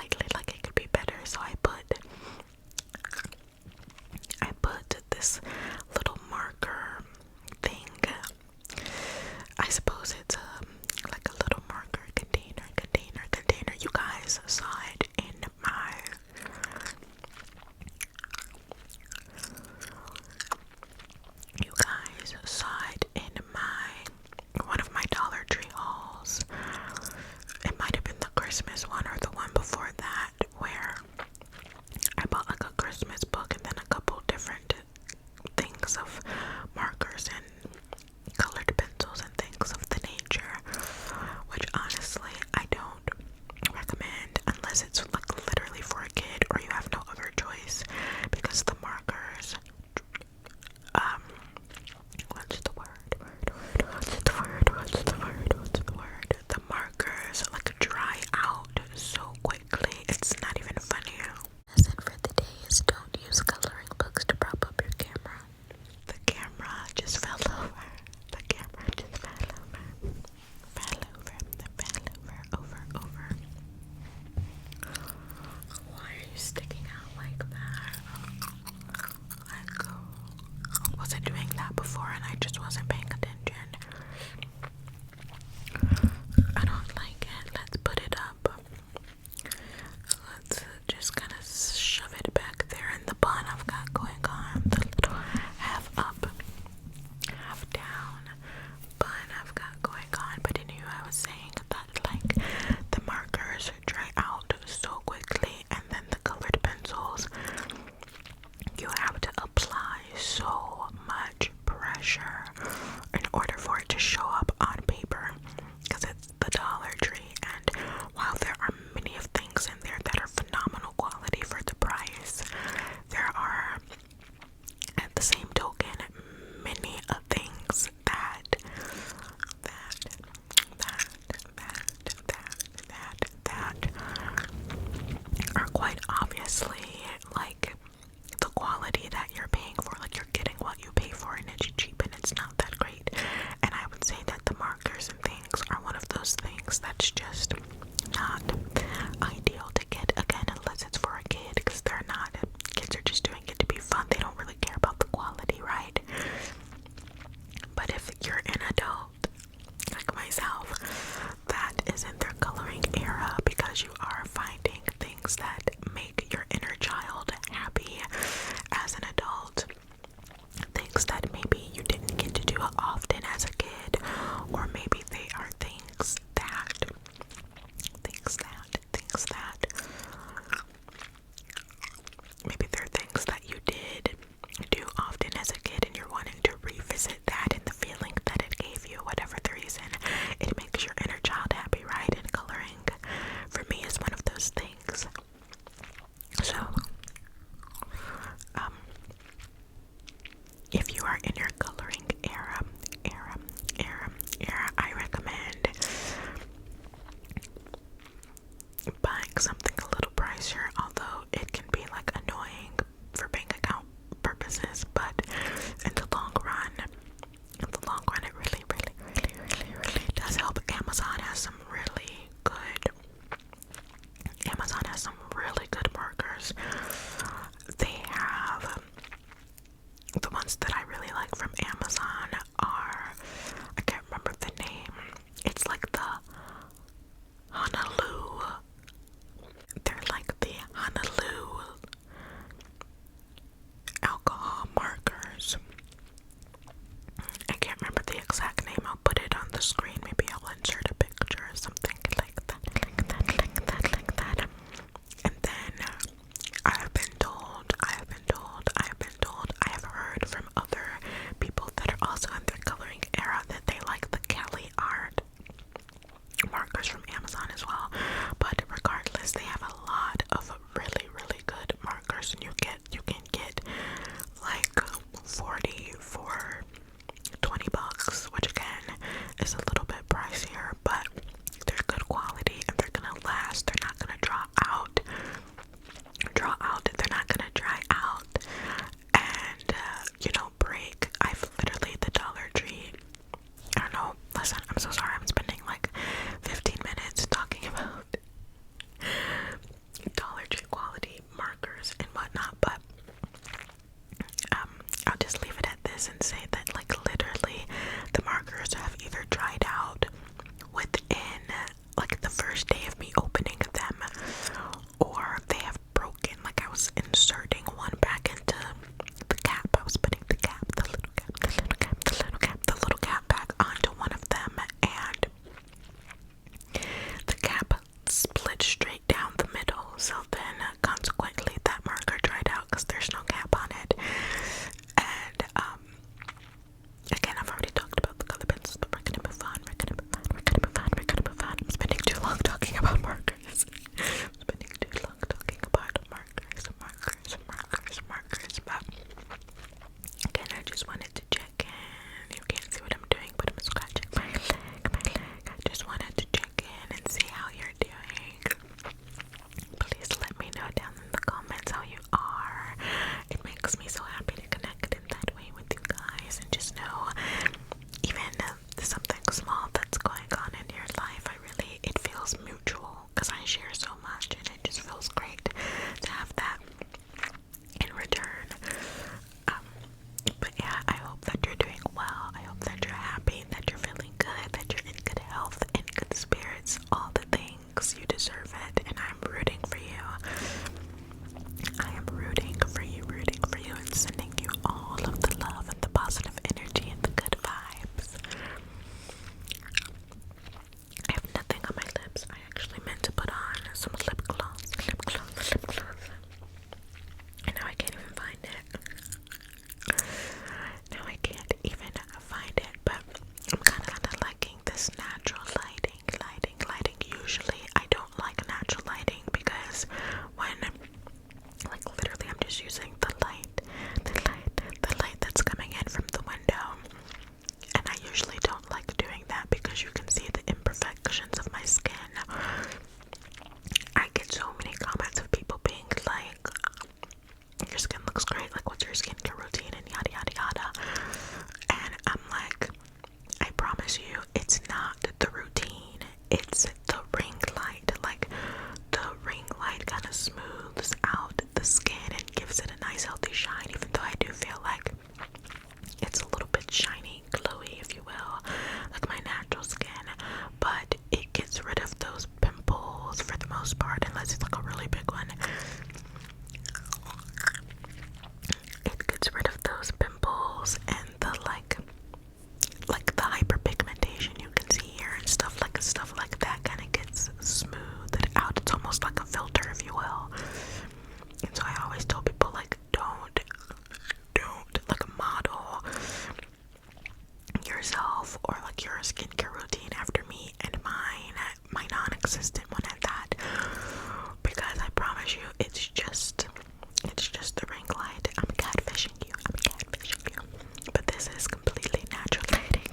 slightly, like it could be better. So I put this little marker thing. I suppose it's like a little marker container. You guys saw it in my one of my Dollar Tree hauls. It might have been the Christmas one or the one before that, where I bought like a Christmas book and then a couple different things of markers and colored pencils and things of the nature, which honestly I don't recommend unless it's like literally for a kid or you have no other choice, because the markers, the markers like dry out so quickly, it's not even funny. Lesson for the day is don't use coloring books to prop up your camera. The camera just fell over. Over. Why are you sticking out like that? Like, wasn't doing that before and I just wasn't paying attention. I don't like it. Let's put it up. Let's just kind of shove it back there in the bun I've got going on. The little half up, half down bun I've got going on. But anyway, I was saying that like the markers dry out so quickly, and then the colored pencils, you have to apply so much pressure in order for it to show up on paper, because it's the Dollar Tree, and while there are many of things in there that are phenomenal quality for the price, there are at the same token many of things that are quite obviously like the quality that you're paying for, like you're getting what you pay for and it's cheap and it's not that great. And I would say that the markers and things are one of those things that's just not ideal to get, again, unless it's for a kid, because they're not, kids are just doing it to be fun. They don't really care about the quality, right? But if you're an adult like myself that is in their coloring era, because you are finding things that make your inner child happy as an adult, things that maybe you didn't get to do often as a kid, or maybe they are things that maybe they're things that you did do often as a kid and you're wanting to revisit that and the feeling that it gave you, whatever the reason. It makes your inner child happy, right? And coloring for me is one of those things. So if you are in your coloring era, I recommend buying something a little pricier, although it can be like annoying for bank account purposes, but in the long run it really does help. Amazon has some really good markers. They have the ones that I really like from Amazon are, I can't remember the name. It's like the Honolulu. They're like the Honolulu alcohol markers. I can't remember the exact name. I'll put it on the screen. Maybe I'll insert a picture or something like that. when, like, literally I'm just using the light that's coming in from the window. And I usually don't like doing that because you can see the imperfections of my skin. I get so many comments of people being like, your skin looks great, like what's your skincare routine and yada yada yada. And I'm like, I promise you, it's not the routine, it's the ring light. Like, the ring light kind of smooths out the skin and gives it a nice healthy shine, even though I do feel like it's a little bit shiny, glowy, if you will, like my natural skin. But it gets rid of those pimples for the most part, unless it's like a really big one. It gets rid of those pimples and the like the hyperpigmentation you can see here and stuff like that kind of gets smoothed out. It's almost like a filter, if you will. And so I always tell people, like, don't like model yourself or like your skincare routine after me and my non-existent one at that, because I promise you it's just the ring light. I'm catfishing you. But this is completely natural lighting.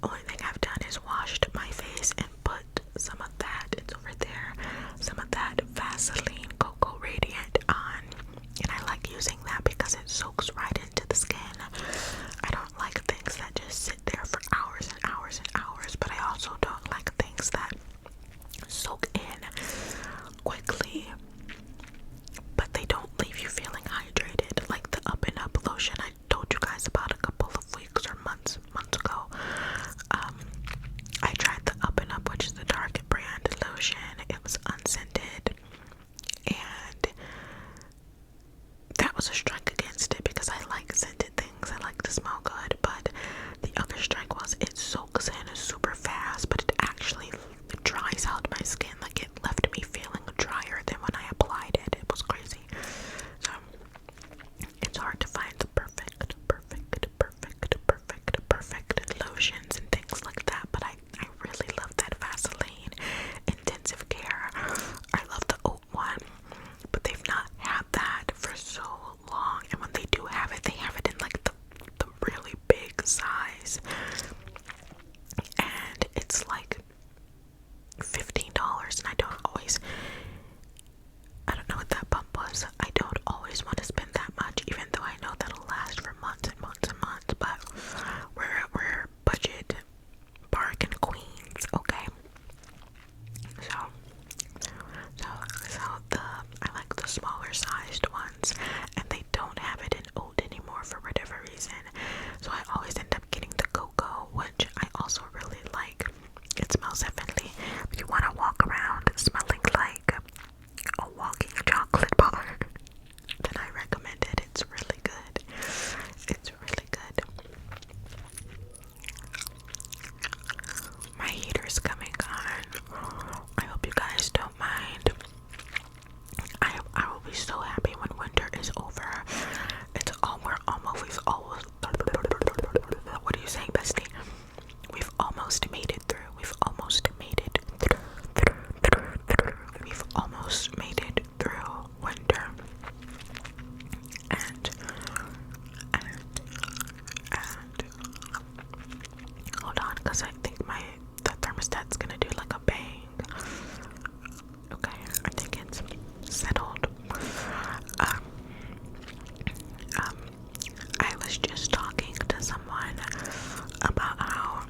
Only thing I've done is washed my face and put some of that, it's over there, some of that Vaseline Cocoa Radiant on. And I like using that because it soaks right into the skin. I don't like things that just sit there for hours and hours and hours, but I also don't like things that soak in quickly, but they don't leave you feeling hydrated. Like the Up and Up lotion I told you guys about a couple of weeks or months ago. I tried the Up and Up, which is the Target brand lotion. It was unscented, and that was a strike against it because I like scented things. I like to smell good, but the other strike was it soaks in super fast, but it actually dries out my skin. Like, it left me feeling drier than when I applied it. It was crazy. So it's hard to find the perfect lotions and things like that, but I really love that Vaseline Intensive Care. I love the oat one, but they've not had that for so long, and when they do have it, they have it in like the really big size, and it's like $15, and I don't know what that bump was. I don't always want to spend that much, even though I know that'll last for months and months and months, but we're budget bargain queens, okay? So I like the smaller sized ones, and they don't have it in oat anymore for whatever reason. So I always end up getting the cocoa, which I also really like. It smells heavenly. If you want to walk around smelling like a walking chocolate bar, then I recommend it. It's really good. It's really good. My heater's coming on. I hope you guys don't mind. I will be so happy when winter is over. We've almost, what are you saying, bestie? We've almost made it through. We've almost made it through winter. And hold on, because I think the thermostat's gonna do like a bang. Okay, I think it's settled. I was just talking to someone about how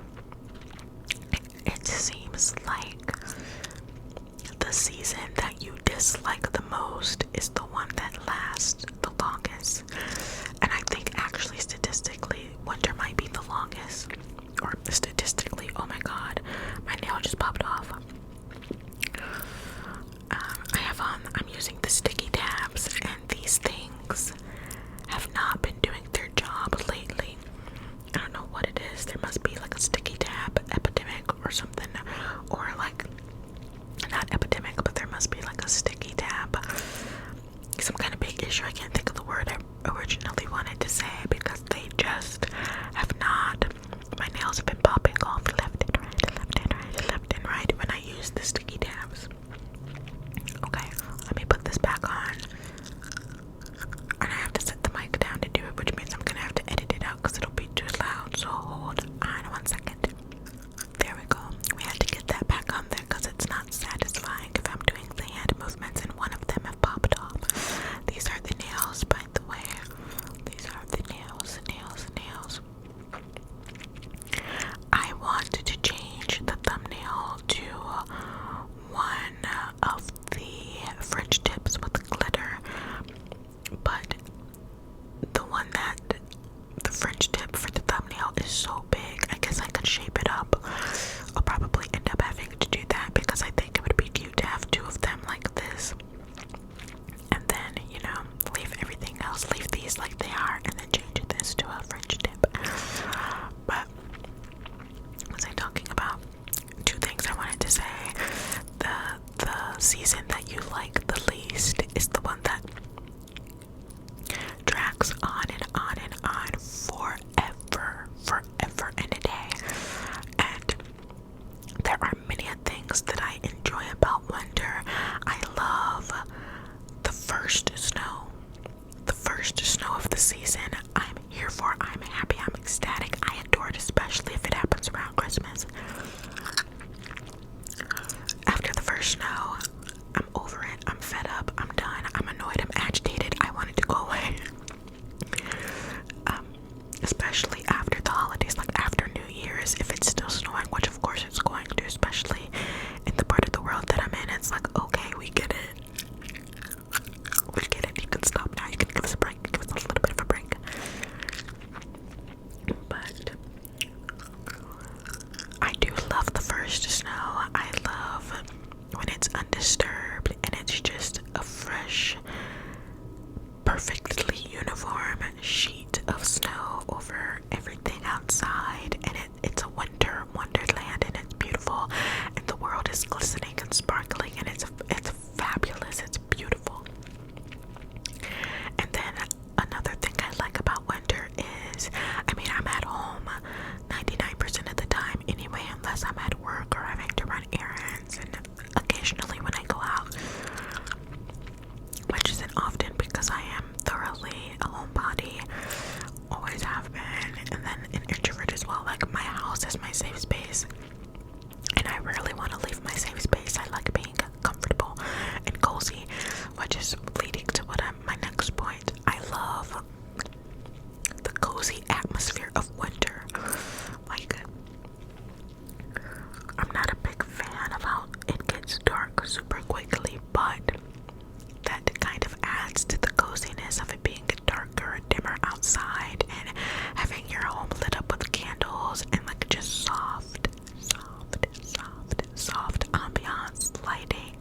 soft ambiance lighting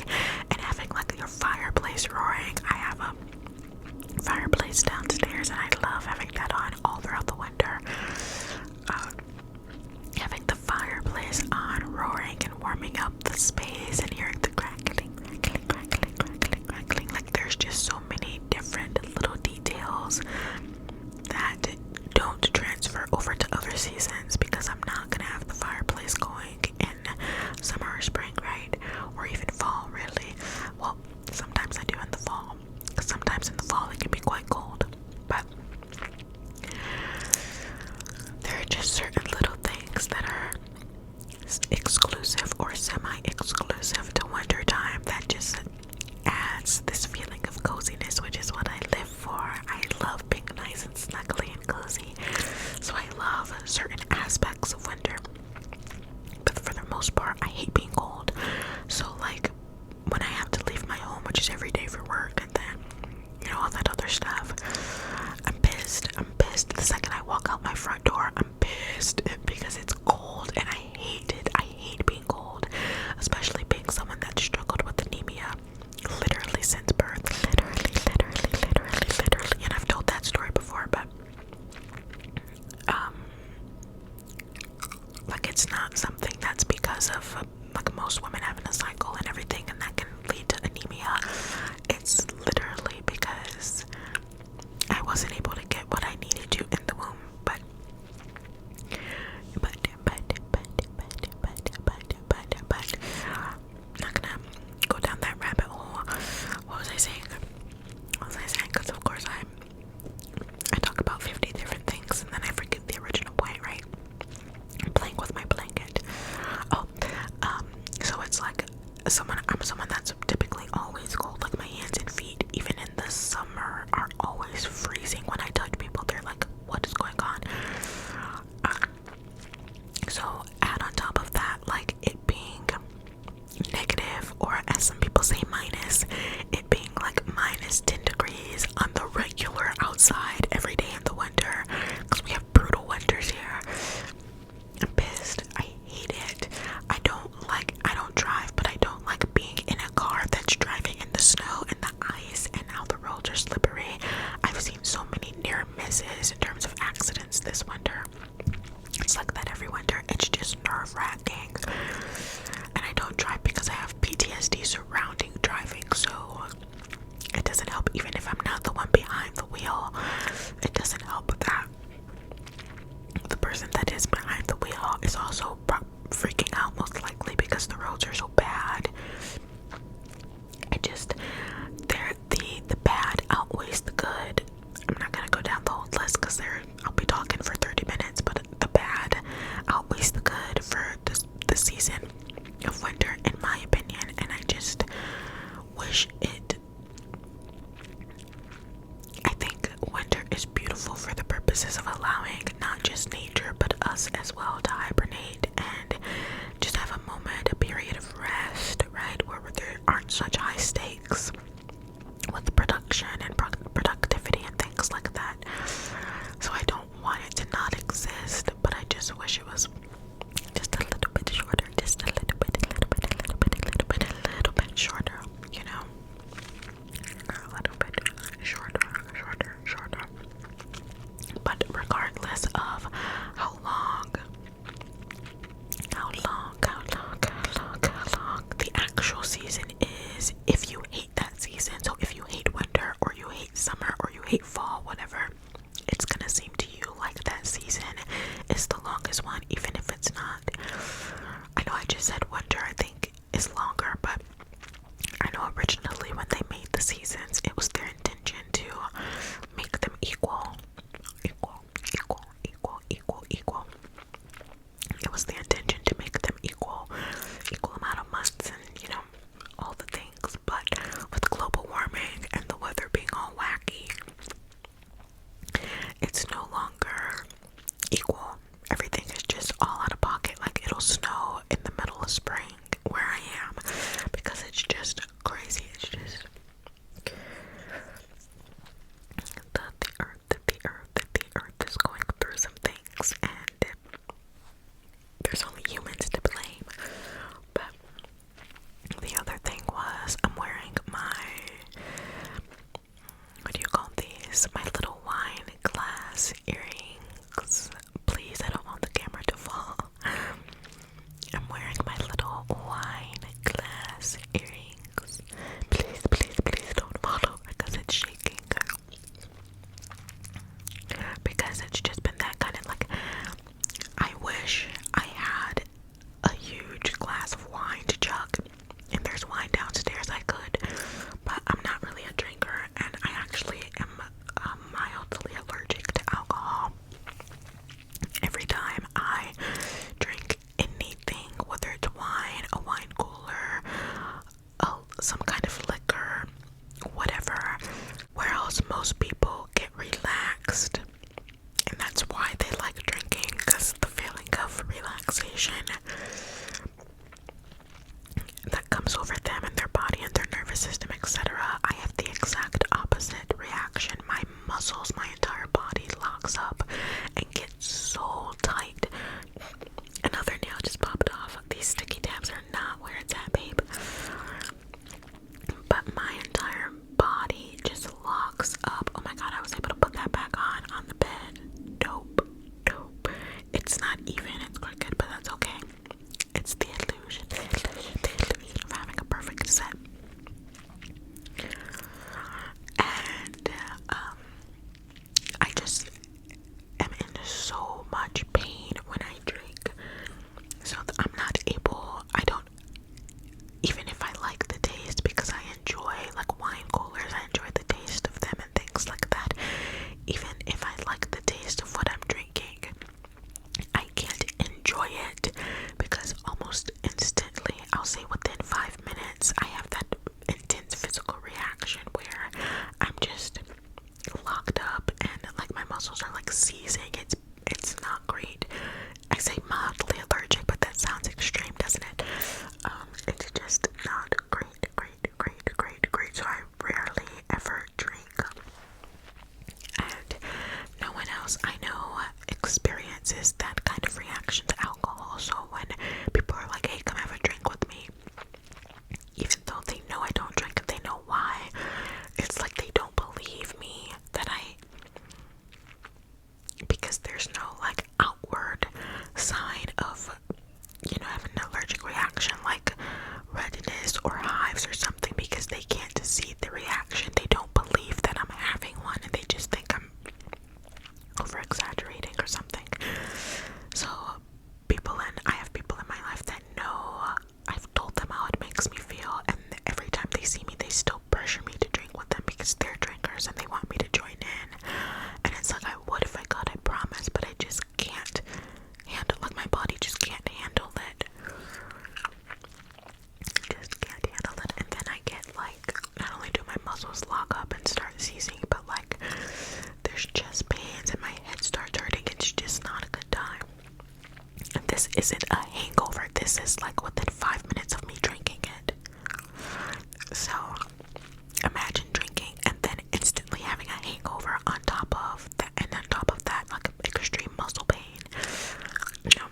and having like your fireplace roaring. I have a fireplace downstairs and I love having that on all throughout the winter. Having the fireplace on, roaring and warming up the space and hearing the crackling. Like there's just so many different little details that don't transfer over to other seasons, because I'm not gonna have the fireplace going in summer or spring, right? Or even fall, really. Well, sometimes I do in the fall, because sometimes in the fall it can be quite cold. But there are just certain little things that are exclusive or semi-exclusive to winter time that just adds this feeling of coziness, which is what I live for. I love being nice and snuggly and cozy, so I love certain aspects of winter, but for the most part I hate being cold. So like when I have to leave my home, which is every day for work, and then all that other stuff, I'm pissed the second I walk out my front door. I'm pissed because it's cold and I hate it. I hate being cold, especially being someone that struggled with anemia literally since birth. Literally. And I've told that story before, but like it's not something that's because of like most women having a cycle and everything, and that can lead to anemia. It's literally because I wasn't able to get what I needed to in the womb. But I'm not gonna go down that rabbit hole. What was I saying? Because of course I talk about 50 different things and then I forget the original point, right? I'm playing with my blanket. So it's like I'm someone that's typically always cold. Like my hands and feet, even in the summer, are always freezing. When I touch people, they're like, what is going on? So add on top of that, like it being negative, or as some people say, minus, it being like minus 10 degrees on the regular outside every day in the winter, because we have brutal winters here. I'm pissed. I hate it. I don't drive, but I don't like being in a car that's driving in the snow and the ice and how the roads are slippery. I've seen so many near misses in terms of accidents this winter. It's like that every winter. It's just nerve-wracking. And I don't drive because I have PTSD surrounding driving, so it doesn't help. Even if I'm not the one behind the wheel, it doesn't help that the person that is behind the wheel is also freaking out, most likely, because the roads are so bad. The bad outweighs the good. I'm not gonna go down the whole list because I'll be talking for 30 minutes, but the bad outweighs the good for the season of winter, in my opinion. And I just wish I think winter is beautiful for the purposes of allowing not just nature but us as well to hibernate and just have a moment, a period of rest, right, where there aren't such high stakes with production and productivity and things like that. So I don't want it to not exist, but I just wish it was just a little bit shorter, just a little bit shorter, a little bit shorter. But regardless of how long the actual season is, if you hate that season, so if you hate winter or you hate summer or you hate fall, whatever, it's gonna seem to you like that season is the longest one, even if it's not. I know I just said winter, I think, is longer, but I know originally when they made the seasons, it was their intention to make them equal. It was the intention to make them equal amount of months and, all the things. But with global warming and the weather being all wacky, it's no longer equal. Everything is just all out of pocket. Like it'll snow in the middle of spring where I am, that comes over them and their body and their nervous system, etc. I have the exact opposite reaction. My muscles, my entire body locks up and gets so tight. Another nail just popped off. These sticky tabs are not where it's at, babe. But my entire body just locks up. Oh my god, I was able to put that back on the bed. Dope. It's not even, it's crooked, but that's okay. It's the illusion of having a perfect set. And I just am in so much pain when I drink. So I'm not able, I don't, even if I like the taste, because I enjoy like wine coolers, I enjoy the taste of them and things like that. Even if I like the taste of what I'm drinking, I can't enjoy it because almost instantly, I'll say within 5 minutes, I have that intense physical reaction where I'm just locked up and like my muscles are like seizing. It's not great. I say mildly allergic, but that sounds extreme, doesn't it? It's just not great. So I rarely ever drink. And no one else I know experiences that kind of reaction to alcohol. So when people are like, hey, come have a drink with me, even though they know I don't drink and they know why, it's like they don't believe me that because there's no like outward sign of, you know, having an allergic reaction like redness or hives or something, because they can't see the reaction. They don't believe that I'm having one and they just think I'm over exaggerating or something. So I have people in my life that know, I've told them how it makes me feel, and every time they see me they still pressure me to drink with them because they're drinkers and they want me to join in. And it's like, I would if I could, I promise, but I just can't handle, like my body just can't handle it. Just can't handle it. And then I get like, not only do my muscles lock up and start seizing, but like there's chest pains and my head starts hurting. It's just not a good time. And this isn't a hangover. This is like within 5 minutes of me drinking it. So imagine drinking and then instantly having a hangover on top of that, and on top of that, like extreme muscle pain. No.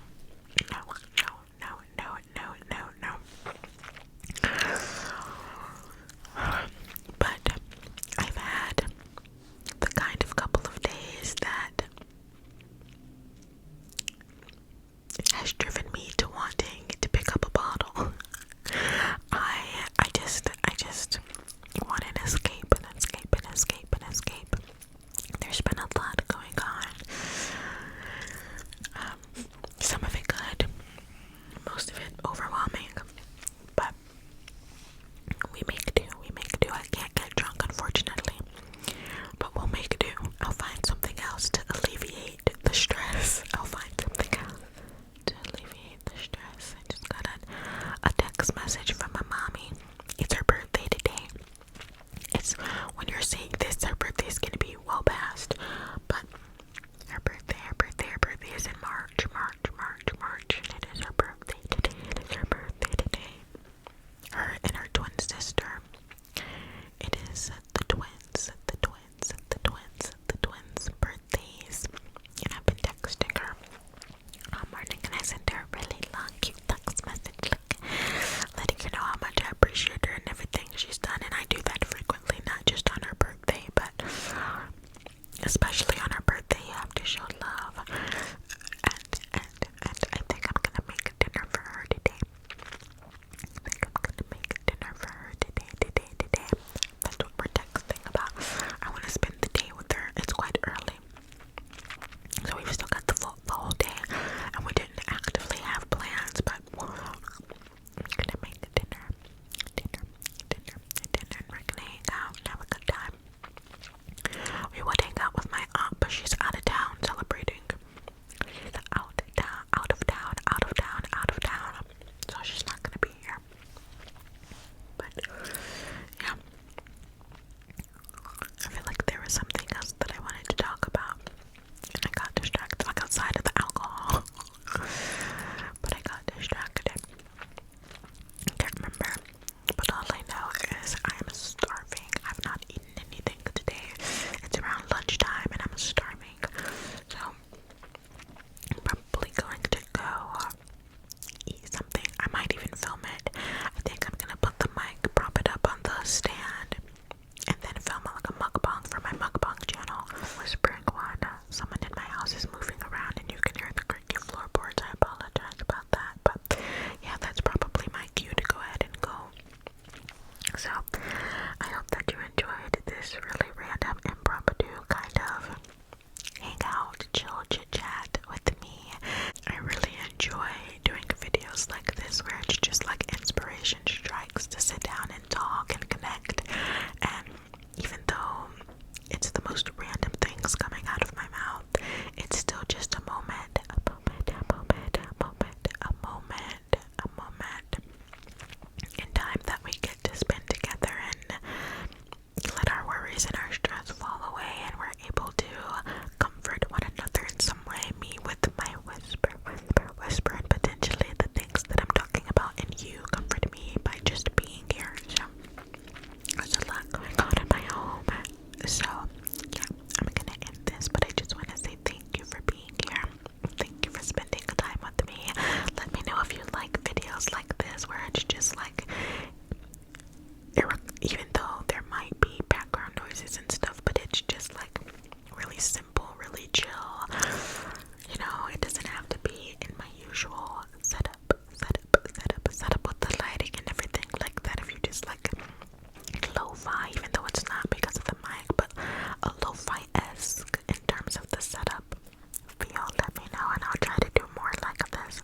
But I've had the kind of couple of days that has driven me to wanting to pick up a bottle because like even though there might be background noises and stuff, but it's just like really simple, really chill. You know, it doesn't have to be in my usual setup with the lighting and everything like that. If you just like lo-fi, even though it's not because of the mic, but a lo-fi-esque in terms of the setup feel, let me know and I'll try to do more like this.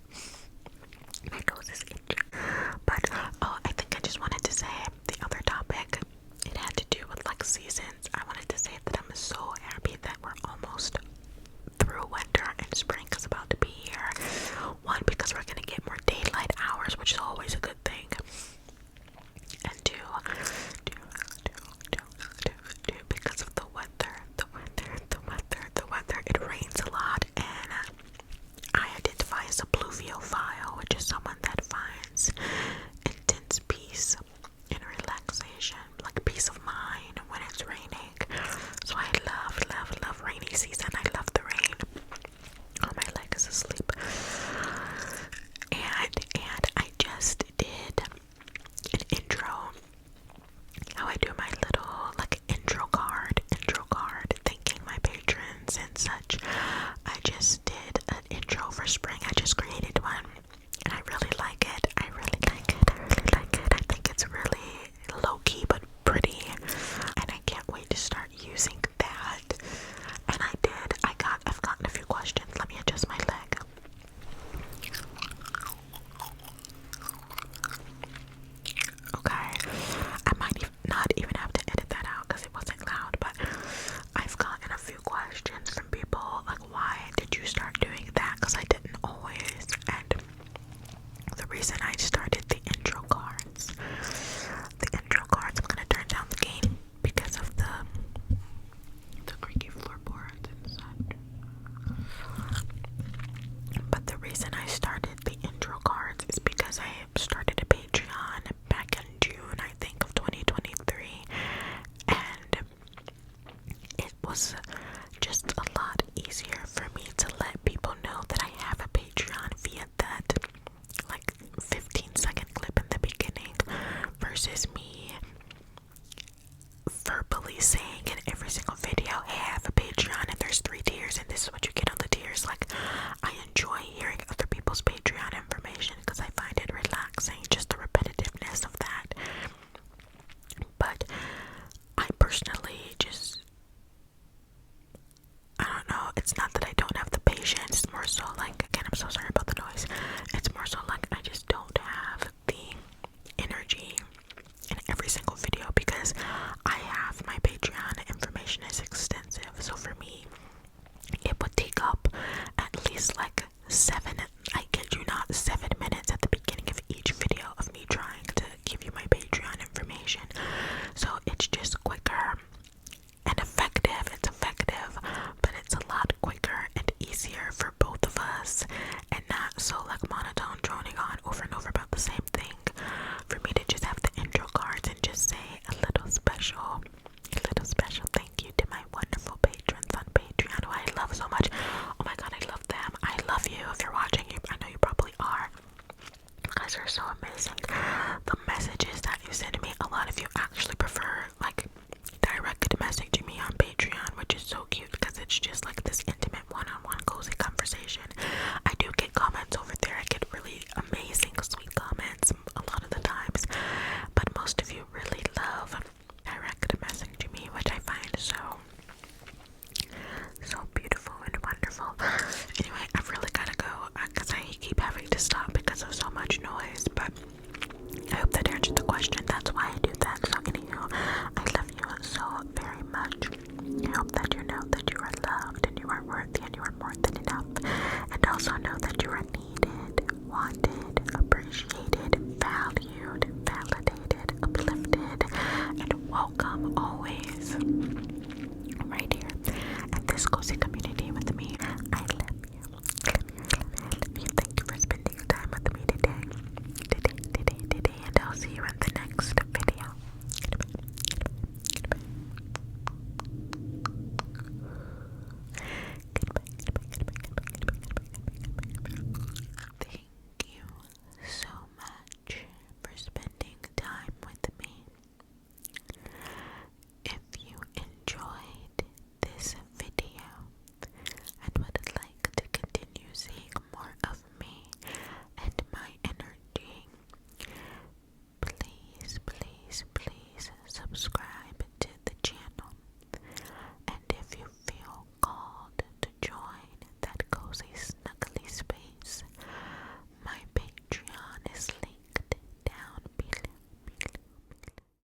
My nose is itchy. But I think I just wanted to say the other topic, it had to do with like seasons. I wanted to say that I'm so happy that we're almost through winter and spring is about to be here. One, because we're gonna get more daylight hours, which is always a good thing. And two, because of the weather. It rains a lot, and I identify as a pluviophile, which is someone that finds intense peace and relaxation, like peace of mind when it's raining. So I love rainy season. I love the rain. Oh, my leg is asleep. And I just did an intro, how I do my little like intro card, thanking my patrons and such. I just did an intro for spring. I just created one and I really like it. I think it's really low key but pretty, and I can't wait to start using that. And I've gotten a few questions. Let me adjust my leg. Okay, I might not even have to edit that out because it wasn't loud, but I've gotten a few questions from people like, why did you start doing that? Because I didn't always. And the reason I started the intro cards, I'm gonna turn down the gain because of the creaky floorboards and such. But the reason I started the intro cards is because I started a Patreon back in June, I think, of 2023, and it was just a lot easier for me to let people know that I have a Patreon via that like 15-second clip in the beginning versus me verbally saying in every single video, hey, I have a Patreon and there's 3 tiers and this is what you get on the tiers. Like, I enjoy hearing other people's Patreon information because I find it relaxing, just the repetitiveness of that. But I personally just, I don't know, it's not that I don't have the patience, it's more so like, again, I'm so sorry about the noise, it's more so like I just don't have the energy in every single video because I have my Patreon information is extensive. So for me, it would take up at least like 7, I kid you not, 7 minutes at the beginning of each video of me trying to give you my Patreon information. So it's just quicker and effective. It's effective, but it's a lot quicker and easier for both of us and not so like monotone droning on over and over about the same thing. For me to just have the intro cards and just say a little special thank you to my wonderful patrons on Patreon who I love so much. Oh my god, I love them. I love you. If you're watching, I know you probably are. You guys are so amazing. The messages that you send me, a lot of you actually prefer like direct messaging me on Patreon, which is so cute because it's just like this intimate one-on-one cozy conversation. I do get comments over there. I get really amazing sweet comments a lot of the times, but most of you really love direct messaging me, which I find so beautiful and wonderful. Anyway, I've really gotta go because I keep having to stop because of so much noise, but I hope that answered the question. That's